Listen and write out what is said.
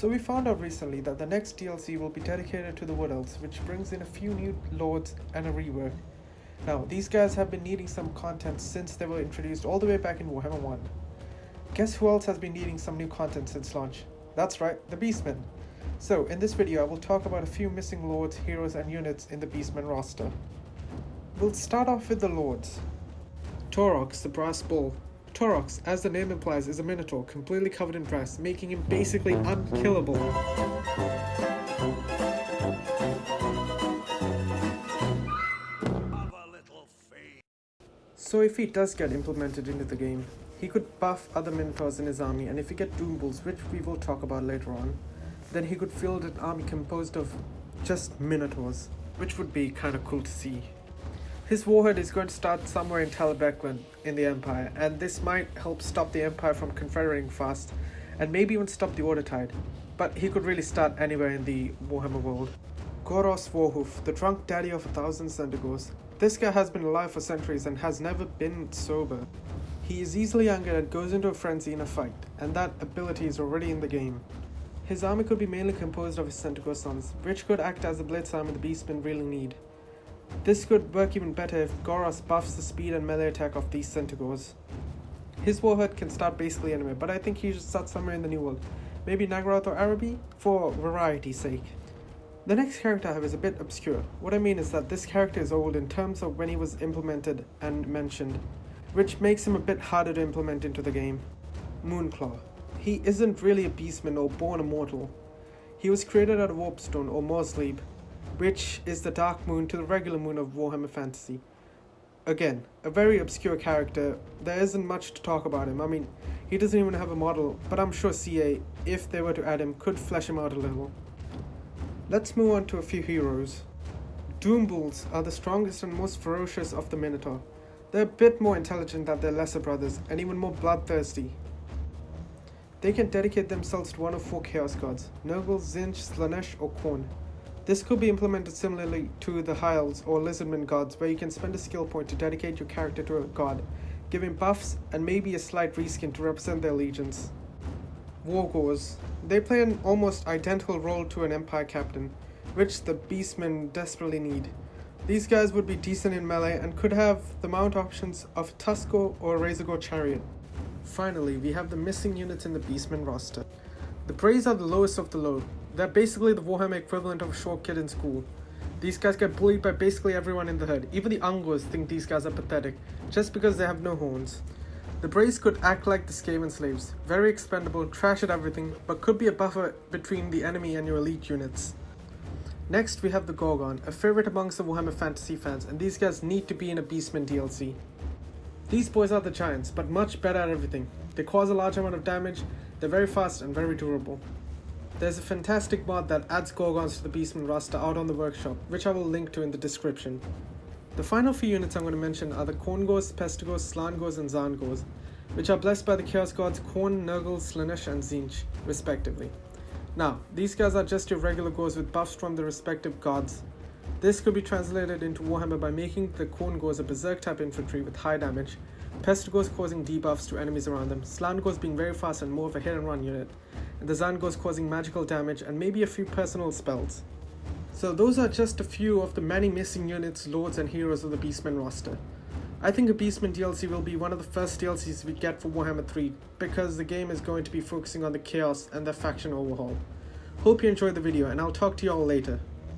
So we found out recently that the next DLC will be dedicated to the Wood Elves, which brings in a few new lords and a rework. Now, these guys have been needing some content since they were introduced all the way back in Warhammer 1. Guess who else has been needing some new content since launch? That's right, the Beastmen. So, in this video I will talk about a few missing lords, heroes and units in the Beastmen roster. We'll start off with the lords. Taurox, the Brass Bull. Taurox, as the name implies, is a minotaur completely covered in brass, making him basically unkillable. So if he does get implemented into the game, he could buff other minotaurs in his army, and if he get Doom Bulls, which we will talk about later on, then he could field an army composed of just minotaurs, which would be kinda cool to see. His warhead is going to start somewhere in Talabeclan in the Empire, and this might help stop the Empire from confederating fast, and maybe even stop the Order Tide, but he could really start anywhere in the Warhammer world. Goros Warhoof, the drunk daddy of 1,000 Centigores. This guy has been alive for centuries and has never been sober. He is easily angered and goes into a frenzy in a fight, and that ability is already in the game. His army could be mainly composed of his Centaur sons, which could act as the blitz army the Beastmen really need. This could work even better if Goros buffs the speed and melee attack of these Centaurs. His warhead can start basically anywhere, but I think he should start somewhere in the New World. Maybe Naggaroth or Araby, for variety's sake. The next character I have is a bit obscure. What I mean is that this character is old in terms of when he was implemented and mentioned, which makes him a bit harder to implement into the game. Moonclaw. He isn't really a beastman or born immortal. He was created out of Warpstone or Morsleib, which is the dark moon to the regular moon of Warhammer Fantasy. Again, a very obscure character. There isn't much to talk about him. I mean, he doesn't even have a model, but I'm sure CA, if they were to add him, could flesh him out a little. Let's move on to a few heroes. Doom Bulls are the strongest and most ferocious of the Minotaur. They're a bit more intelligent than their lesser brothers, and even more bloodthirsty. They can dedicate themselves to one of 4 Chaos Gods, Nurgle, Tzeentch, Slaanesh, or Khorne. This could be implemented similarly to the High Elves or Lizardmen gods, where you can spend a skill point to dedicate your character to a god, give him buffs, and maybe a slight reskin to represent their allegiance. Wargors. They play an almost identical role to an Empire Captain, which the Beastmen desperately need. These guys would be decent in melee and could have the mount options of a Tuskor or a Razorgore Chariot. Finally, we have the missing units in the Beastmen roster. The Braves are the lowest of the low. They're basically the Warhammer equivalent of a short kid in school. These guys get bullied by basically everyone in the hood. Even the Ungors think these guys are pathetic, just because they have no horns. The Braves could act like the Skaven slaves, very expendable, trash at everything, but could be a buffer between the enemy and your elite units. Next we have the Gorgon, a favorite amongst the Warhammer Fantasy fans, and these guys need to be in a Beastmen DLC. These boys are the giants, but much better at everything. They cause a large amount of damage, they're very fast and very durable. There's a fantastic mod that adds Gorgons to the Beastmen roster out on the workshop, which I will link to in the description. The final few units I'm going to mention are the Khorngors, Pestigors, Slaangors, and Zaangors, which are blessed by the Chaos Gods Khorne, Nurgle, Slaanesh, and Tzeentch, respectively. Now, these guys are just your regular Gors with buffs from the respective gods. This could be translated into Warhammer by making the Khorngors a berserk type infantry with high damage, Pestigors causing debuffs to enemies around them, Slaangors being very fast and more of a hit and run unit, and the Zaangors causing magical damage and maybe a few personal spells. So those are just a few of the many missing units, lords and heroes of the Beastmen roster. I think a Beastmen DLC will be one of the first DLCs we get for Warhammer 3 because the game is going to be focusing on the chaos and the faction overhaul. Hope you enjoyed the video, and I'll talk to you all later.